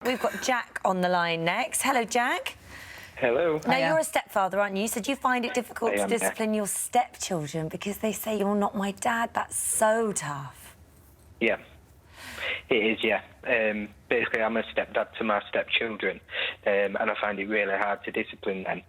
We've got Jack on the line next. Hello, Jack. Hello. Now, you're a stepfather, aren't you? You said you find it difficult to discipline your stepchildren because they say you're not my dad. That's so tough. Yeah, it is, yeah. Basically, I'm a stepdad to my stepchildren, and I find it really hard to discipline them.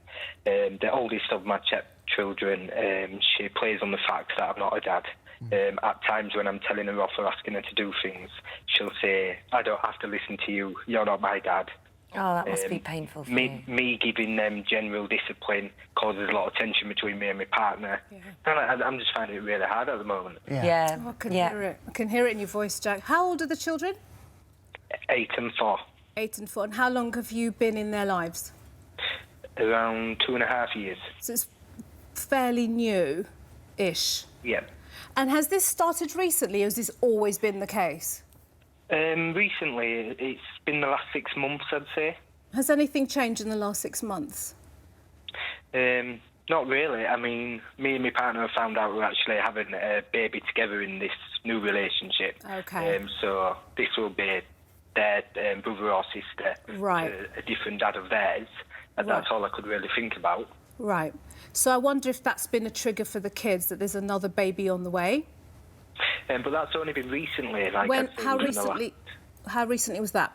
The oldest of my stepchildren, she plays on the fact that I'm not a dad. At times when I'm telling her off or asking her to do things, she'll say, I don't have to listen to you, you're not my dad. Oh, that must be painful for you. Me giving them general discipline causes a lot of tension between me and my partner. Yeah. And I'm just finding it really hard at the moment. Yeah. Oh, I can hear it. I can hear it in your voice, Jack. How old are the children? 8 and 4. 8 and 4. And how long have you been in their lives? Around 2.5 years. So it's fairly new-ish. Yeah. And has this started recently, or has this always been the case? Recently, it's been the last 6 months, I'd say. Has anything changed in the last 6 months? Not really. I mean, me and my partner have found out we're actually having a baby together in this new relationship. Okay. So this will be their brother or sister, Right. A different dad of theirs. And that's all I could really think about. Right. So I wonder if that's been a trigger for the kids, that there's another baby on the way. But that's only been recently. How recently was that?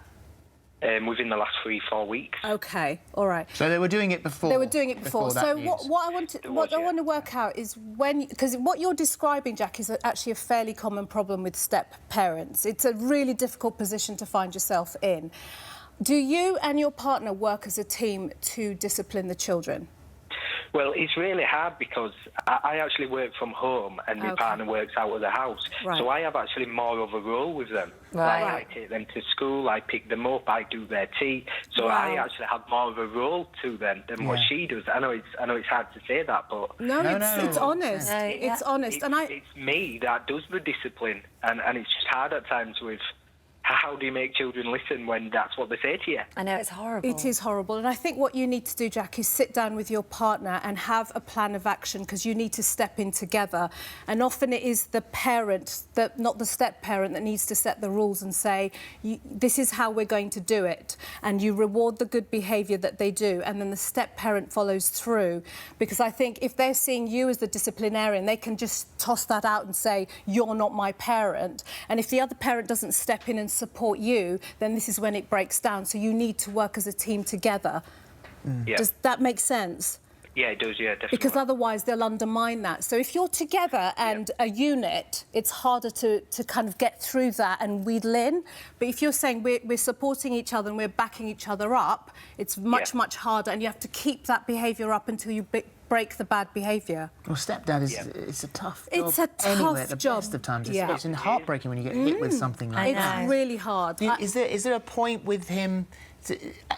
Within the last 3-4 weeks. Okay, all right. So they were doing it before. They were doing it before. So news. what I want to work out is because what you're describing, Jack, is actually a fairly common problem with step parents. It's a really difficult position to find yourself in. Do you and your partner work as a team to discipline the children? Well, it's really hard because I actually work from home and my partner works out of the house. Right. So I have actually more of a role with them. Right. Like, I take them to school, I pick them up, I do their tea. So I actually have more of a role to them than what she does. I know it's hard to say that, but... No, it's honest. It's honest. It's me that does the discipline, and it's just hard at times with... How do you make children listen when that's what they say to you? I know, it's horrible. It is horrible. And I think what you need to do, Jack, is sit down with your partner and have a plan of action, because you need to step in together. And often it is the parent, not the step-parent, that needs to set the rules and say, this is how we're going to do it. And you reward the good behaviour that they do, and then the step-parent follows through. Because I think if they're seeing you as the disciplinarian, they can just toss that out and say, you're not my parent. And if the other parent doesn't step in and support you, then this is when it breaks down. So you need to work as a team together. Yeah. Does that make sense? Yeah, it does, yeah, definitely. Because otherwise they'll undermine that. So if you're together and a unit, it's harder to kind of get through that and wheedle in. But if you're saying we're supporting each other and we're backing each other up, it's much harder, and you have to keep that behaviour up until you break the bad behaviour. Well, stepdad is it's a tough job. It's a tough at the job. best of times. It's heartbreaking when you get hit with something like that. It's really hard. Is there a point with him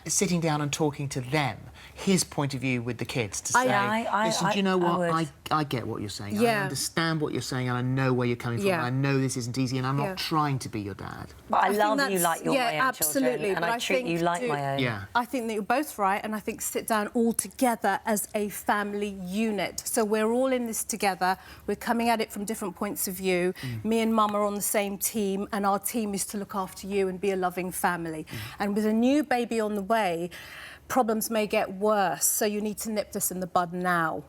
sitting down and talking to them, his point of view with the kids, to say, listen, do you know what? I get what you're saying. I understand what you're saying, and I know where you're coming from. And I know this isn't easy, and I'm not trying to be your dad. But I love you like you're my own absolutely, children, and I treat you like my own. Yeah. I think that you're both right, and I think sit down all together as a family unit. So we're all in this together. We're coming at it from different points of view. Me and Mum are on the same team, and our team is to look after you and be a loving family. And with a new baby on the way, problems may get worse, so you need to nip this in the bud now.